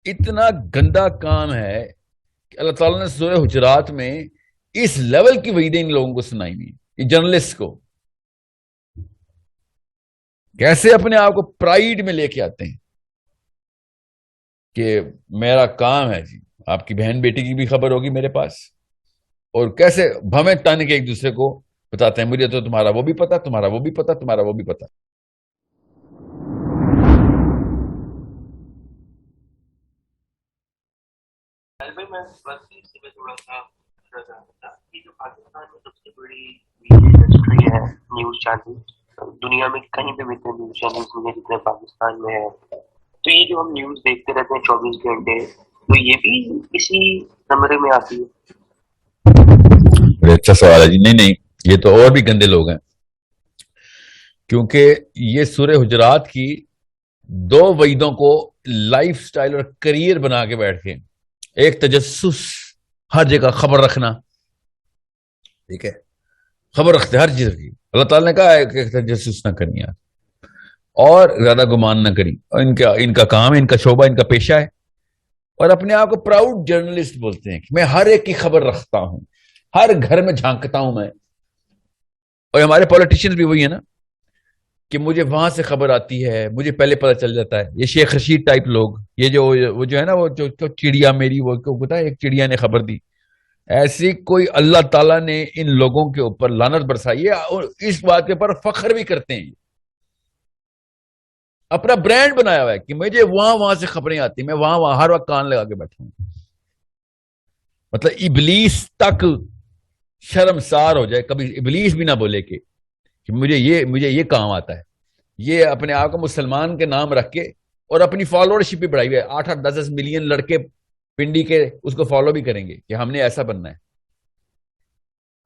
اتنا گندا کام ہے کہ اللہ تعالیٰ نے سورہ حجرات میں اس لیول کی وعیدیں ان لوگوں کو سنائی ہوئی. یہ جرنلسٹ کو کیسے اپنے آپ کو پرائیڈ میں لے کے آتے ہیں کہ میرا کام ہے جی. آپ کی بہن بیٹی کی بھی خبر ہوگی میرے پاس, اور کیسے بھویں تان کے ایک دوسرے کو بتاتے ہیں مجھے تو تمہارا وہ بھی پتا, تمہارا وہ بھی پتا, تمہارا وہ بھی پتا. میں بس اس سے تھوڑا سا کہ جو پاکستان میں سب سے بڑی میڈیا انڈسٹری ہے نیوز چینل, دنیا میں کہیں پہ بھی اتنے نیوز چینلز نہیں ہیں جتنے پاکستان میں ہے. تو یہ جو ہم نیوز دیکھتے رہتے ہیں 24 گھنٹے, تو یہ بھی اسی زمرے میں آتی ہے. بڑے اچھا سوال ہے جی. نہیں نہیں, یہ تو اور بھی گندے لوگ ہیں, کیونکہ یہ سورہ حجرات کی دو وعیدوں کو لائف سٹائل اور کریئر بنا کے بیٹھ کے, ایک تجسس, ہر جگہ خبر رکھنا, ٹھیک ہے, خبر رکھتے ہر چیز کی. اللہ تعالیٰ نے کہا ہے کہ تجسس نہ کرنی ہے اور زیادہ گمان نہ کری, اور ان کا کام ہے, ان کا شعبہ, ان کا پیشہ ہے, اور اپنے آپ کو پراؤڈ جرنلسٹ بولتے ہیں کہ میں ہر ایک کی خبر رکھتا ہوں, ہر گھر میں جھانکتا ہوں میں. اور ہمارے پولیٹیشینز بھی وہی ہے نا کہ مجھے وہاں سے خبر آتی ہے, مجھے پہلے پتہ چل جاتا ہے. یہ شیخ رشید ٹائپ لوگ, یہ جو ہے نا, وہ جو چڑیا میری, وہ کو پتا ہے ایک چڑیا نے خبر دی, ایسی کوئی اللہ تعالیٰ نے ان لوگوں کے اوپر لعنت برسائی ہے, اور اس بات کے اوپر فخر بھی کرتے ہیں. اپنا برانڈ بنایا ہوا ہے کہ مجھے وہاں سے خبریں آتی, میں وہاں ہر وقت کان لگا کے بیٹھا ہوں. مطلب ابلیس تک شرمسار ہو جائے, کبھی ابلیس بھی نہ بولے کہ مجھے یہ کام آتا ہے. یہ اپنے آپ کو مسلمان کے نام رکھ کے, اور اپنی فالوورشپ بھی بڑھائی ہوئی ہے. 8-10 ملین لڑکے پنڈی کے اس کو فالو بھی کریں گے کہ ہم نے ایسا بننا ہے.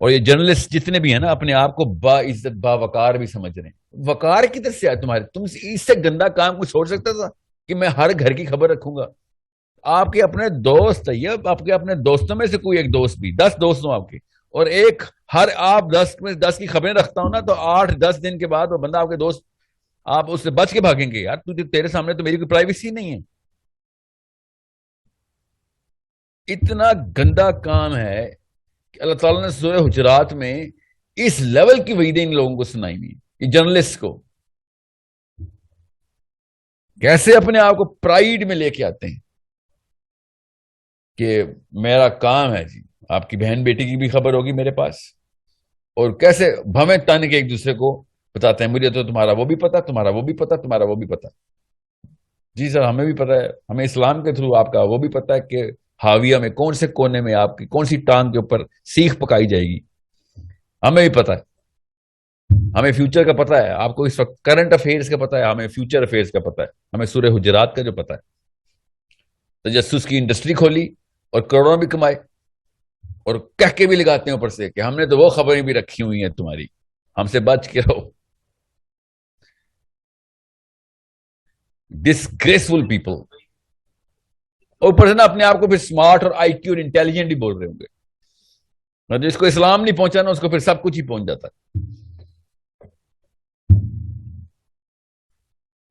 اور یہ جرنلسٹ جتنے بھی ہیں نا, اپنے آپ کو با عزت با وقار بھی سمجھ رہے ہیں. وقار کدھر سے آئے تمہارے؟ تم اس سے گندا کام کچھ چھوڑ سکتا تھا کہ میں ہر گھر کی خبر رکھوں گا؟ آپ کے اپنے دوست ہے, آپ کے اپنے دوستوں میں سے کوئی ایک دوست بھی, 10 دوست ہوں آپ کے, اور ایک ہر آپ 10 میں 10 کی خبریں رکھتا ہوں نا, تو 8-10 دن کے بعد وہ بندہ آپ کے دوست, آپ اس سے بچ کے بھاگیں گے. یار تیرے سامنے تو میری کوئی پرائیویسی نہیں ہے. اتنا گندا کام ہے کہ اللہ تعالیٰ نے سورہ حجرات میں اس لیول کی وعیدیں ان لوگوں کو سنائی ہوئی. یہ جرنلسٹ کو کیسے اپنے آپ کو پرائیڈ میں لے کے آتے ہیں کہ میرا کام ہے جی. آپ کی بہن بیٹی کی بھی خبر ہوگی میرے پاس, اور کیسے بھویں تان کے ایک دوسرے کو بتاتے ہیں مجھے تو تمہارا وہ بھی پتا, تمہارا وہ بھی پتا, تمہارا وہ بھی پتا. جی سر, ہمیں بھی پتا ہے, ہمیں اسلام کے تھرو آپ کا وہ بھی پتا ہے کہ حاویہ میں کون سے کونے میں آپ کی کون سی ٹانگ کے اوپر سیخ پکائی جائے گی. ہمیں بھی پتا ہے, ہمیں فیوچر کا پتا ہے. آپ کو اس وقت کرنٹ افیئرس کا پتا ہے, ہمیں فیوچر افیئرس کا پتا ہے. ہمیں سورہ حجرات کا جو پتا ہے. تجسس کی انڈسٹری کھولی اور کروڑوں بھی کمائے, اور کہہ کے بھی لگاتے ہیں اوپر سے کہ ہم نے تو وہ خبریں بھی رکھی ہوئی ہیں تمہاری, ہم سے بچ کے رہو. ڈسگریسفل پیپل. اوپر سے نا اپنے آپ کو پھر اسمارٹ اور آئی کیو اور انٹیلیجنٹ بھی بول رہے ہوں گے. جس کو اسلام نہیں پہنچا نا, اس کو پھر سب کچھ ہی پہنچ جاتا ہے.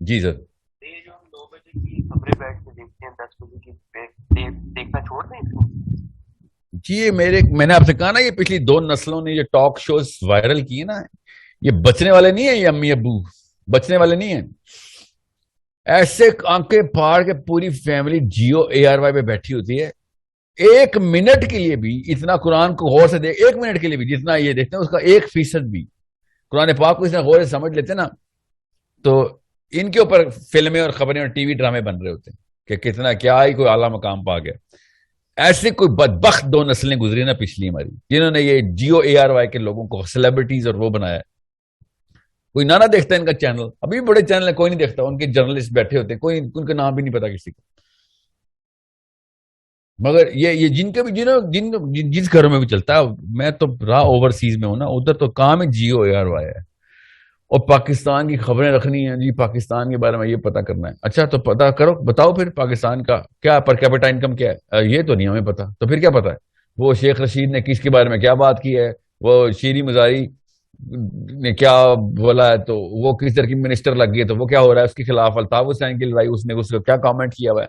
جی سر. یہ جو ہم 2 بجے کی خبریں بیٹھ کے دیکھتے ہیں, 10 بجے کی دیکھنا چھوڑ دیں اس کو. جی میں نے آپ سے کہا نا, یہ پچھلی 2 نسلوں نے جو ٹاک شوز وائرل کیے نا, یہ بچنے والے نہیں ہیں. یہ امی ابو بچنے والے نہیں ہیں. ایسے آنکھیں پھاڑ کے پوری فیملی جیو ARY پہ بیٹھی ہوتی ہے. 1 منٹ کے لیے بھی اتنا قرآن کو غور سے دیکھ, 1 منٹ کے لیے بھی جتنا یہ دیکھتے ہیں اس کا 1% بھی قرآن پاک کو اتنا غور سے سمجھ لیتے نا, تو ان کے اوپر فلمیں اور خبریں اور ٹی وی ڈرامے بن رہے ہوتے ہیں کہ کتنا کیا ہی کوئی اعلیٰ مقام پا گیا. ایسے کوئی بدبخت 2 نسلیں گزری نا پچھلی ہماری, جنہوں نے یہ جیو ARY کے لوگوں کو سیلیبریٹیز اور وہ بنایا. کوئی نہ دیکھتا ہے ان کا چینل, ابھی بھی بڑے چینل ہے, کوئی نہیں دیکھتا. ان کے جرنلسٹ بیٹھے ہوتے ہیں, کوئی ان کا نام بھی نہیں پتا کسی کو. مگر یہ جن کے بھی جس گھروں میں بھی چلتا ہے, میں تو رہا اوورسیز میں ہوں نا, ادھر تو کام ہے جیو ARY ہے, اور پاکستان کی خبریں رکھنی ہیں جی, پاکستان کے بارے میں یہ پتا کرنا ہے. اچھا تو پتا کرو, بتاؤ پھر پاکستان کا کیا پر کیپٹا انکم کیا ہے. یہ تو نہیں ہمیں پتا, تو پھر کیا پتا ہے وہ شیخ رشید نے کس کے بارے میں کیا بات کی ہے, وہ شیری مزاری نے کیا بولا ہے, تو وہ کس طرح کی منسٹر لگ گئی, تو وہ کیا ہو رہا ہے اس کے خلاف, الطاف حسین کی لڑائی, اس نے اس کو کیا کامنٹ کیا ہوا ہے.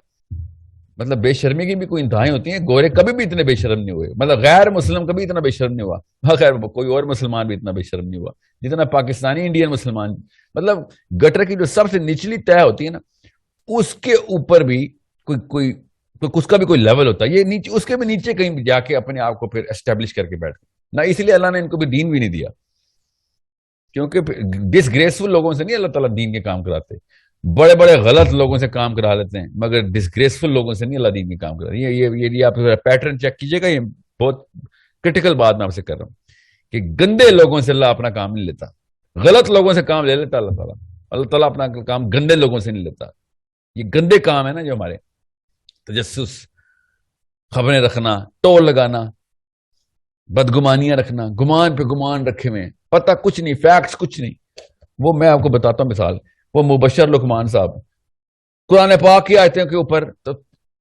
مطلب بے شرمی کی بھی کوئی انتہائی ہوتی ہیں. گورے کبھی بھی اتنے بے شرم نہیں ہوئے, مطلب غیر مسلم کبھی اتنا بے شرم نہیں ہوا. ہاں خیر کوئی اور مسلمان بھی اتنا بے شرم نہیں ہوا جتنا پاکستانی انڈین مسلمان. مطلب گٹر کی جو سب سے نچلی طے ہوتی ہے نا, اس کے اوپر بھی کوئی اس کا بھی کوئی لیول ہوتا ہے. یہ نیچے, اس کے بھی نیچے کہیں بھی جا کے اپنے آپ کو پھر اسٹیبلش کر کے بیٹھ نہ. اس لیے اللہ نے ان کو بھی دین بھی نہیں دیا, کیونکہ ڈس گریسفل لوگوں سے نہیں اللہ تعالیٰ دین کے کام کراتے. بڑے بڑے غلط لوگوں سے کام کرا لیتے ہیں, مگر ڈسگریسفل لوگوں سے نہیں اللہ دین کے کام کرا. یہ آپ پیٹرن چیک کیجیے گا. یہ بہت کرٹیکل بات میں آپ سے کر رہا ہوں کہ گندے لوگوں سے اللہ اپنا کام نہیں لیتا, غلط لوگوں سے کام لے لیتا اللہ تعالیٰ. اللہ تعالیٰ اپنا کام گندے لوگوں سے نہیں لیتا. یہ گندے کام ہے نا جو ہمارے, تجسس, خبریں رکھنا, ٹول لگانا, بدگمانیاں رکھنا, گمان پہ گمان رکھے ہوئے, پتہ کچھ نہیں, فیکٹس کچھ نہیں. وہ میں آپ کو بتاتا ہوں مثال. وہ مبشر لقمان صاحب قرآن پاک کی آیتوں کے اوپر تو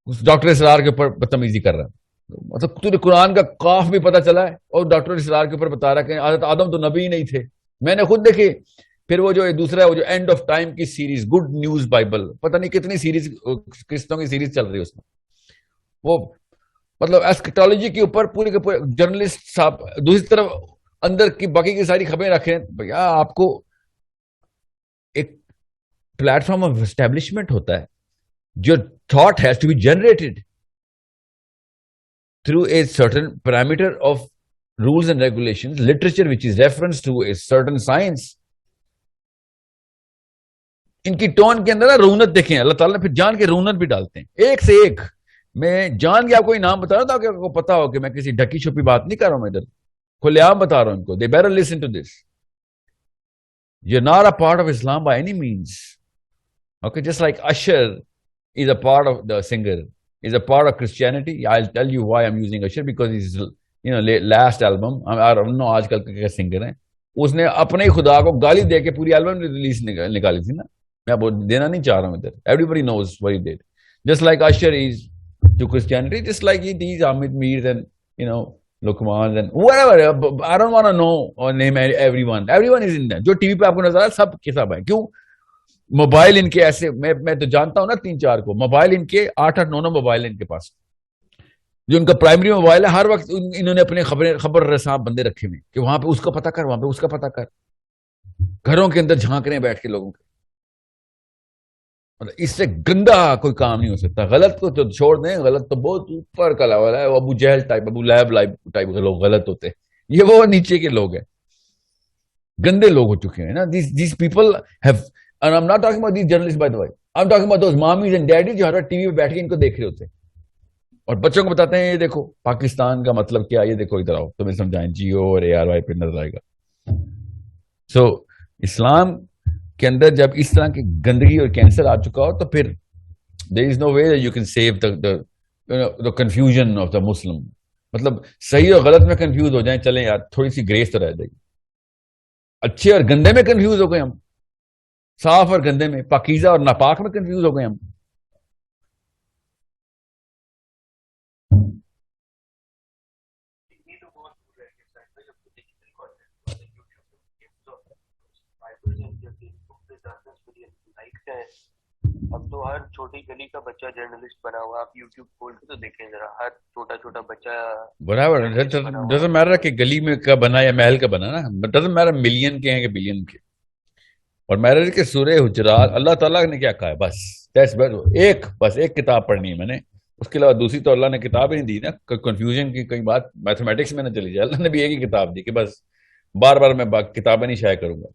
ڈاکٹر اسرار کے اوپر بدتمیزی کر رہا ہے. مطلب تجھے قرآن کا قاف بھی پتہ چلا ہے اور ڈاکٹر اسرار کے اوپر بتا رہا ہے کہ حضرت آدم تو نبی ہی نہیں تھے. میں نے خود دیکھی. پھر وہ جو دوسرا ہے, وہ جو اینڈ آف ٹائم کی سیریز, گڈ نیوز بائبل, پتہ نہیں کتنی سیریز, قسطوں کی سیریز چل رہی ہے اس میں. وہ مطلب ایسکٹالوجی کے اوپر پورے کے پورے جرنلسٹ صاحب دوسری طرف اندر کی باقی کی ساری خبریں رکھے ہیں. بھیا آپ کو ایک پلیٹ فارم آف اسٹیبلشمنٹ ہوتا ہے. جو thought has to be generated through a certain parameter of rules and regulation, literature which is reference to a certain science. ان کی ٹون کے اندر نا رونت دیکھیں, اللہ تعالیٰ نے پھر جان کے رونت بھی ڈالتے ہیں ایک سے ایک. میں جان کے آپ کو انعام بتا رہا ہوں تاکہ آپ کو پتا ہو کہ میں کسی ڈھکی چھپی بات نہیں کر رہا ہوں. میں ادھر کھلے عام بتا رہا ہوں ان کو. They better listen to this. You're not a part of Islam by any means. Okay, just like Usher is a part of the singer, is a part of Christianity. I'll tell you why I'm using Usher, because his last album, I don't know آج کل کے singer ہیں, اس نے اپنے خدا کو گالی دے کے پوری البم ریلیز نکالی تھی نا. میں دینا نہیں چاہ رہا ہوں ادھر. Everybody knows what he did. Just like Usher is to Christianity, just like it is Amit Mir and Lukman and whatever. I don't want to know or name everyone. Everyone is in there. جو T V پہ آپ کو نظر آ رہا ہے سب کے سب ہیں. کیوں؟ موبائل ان کے ایسے, میں تو جانتا ہوں نا 3-4 کو. موبائل ان کے 8-9 موبائل ان کے پاس, جو ان کا پرائمری موبائل ہے. ہر وقت انہوں نے اپنے خبر رساں بندے رکھے ہوئے کہ وہاں پہ اس کا پتہ کر, وہاں پہ اس کا پتہ کر. گھروں کے اندر جھانک رہے ہیں بیٹھ کے لوگوں کے. اس سے گندا کوئی کام نہیں ہو سکتا. غلط کو تو چھوڑ دیں, غلط تو بہت اوپر کا لیول ہے. ابو جہل ٹائپ, ابو لہب ٹائپ کے لوگ غلط ہوتے ہیں. یہ وہ نیچے کے لوگ ہیں, گندے لوگ ہو چکے ہیں نا. These people have, and I'm not talking about these journalists by the way. I'm talking about those mommies and daddies جو ہر وقت ٹی وی پہ بیٹھ کے ان کو دیکھ رہے ہوتے ہیں اور بچوں کو بتاتے ہیں یہ دیکھو پاکستان کا مطلب کیا, یہ دیکھو ادھر آؤ تمہیں سمجھائیں. جیو اور ARY پہ نظر آئے گا. سو اسلام کے اندر جب اس طرح کی گندگی اور کینسر آ چکا ہو تو پھر there is no way that you can save the confusion of the Muslim. مطلب صحیح اور غلط میں کنفیوز ہو جائیں, چلیں یار تھوڑی سی گریس تو رہ جائے گی. اچھے اور گندے میں کنفیوز ہو گئے ہم, صاف اور گندے میں, پاکیزہ اور ناپاک میں کنفیوز ہو گئے ہم. اب تو ہر چھوٹی گلی کا بچہ جرنلسٹ بنا ہوا. آپ یوٹیوب کھول کے تو دیکھیں ذرا, ہر چھوٹا چھوٹا بچہ برابر. ڈزنٹ میٹر کہ گلی میں کا بنا یا محل کا بنا نا, ڈزنٹ میٹر ملین کے ہیں کہ بلین کے. اور میرے کہ سورہ حجرات اللہ تعالیٰ نے کیا کہا ہے, بس ایک کتاب پڑھنی ہے میں نے, اس کے علاوہ دوسری تو اللہ نے کتاب ہی نہیں دی نا. کنفیوژن کی کئی بات میتھمیٹکس میں نہ چلی جائے. اللہ نے بھی ایک ہی کتاب دی کہ بس بار بار میں کتابیں نہیں شائع کروں گا.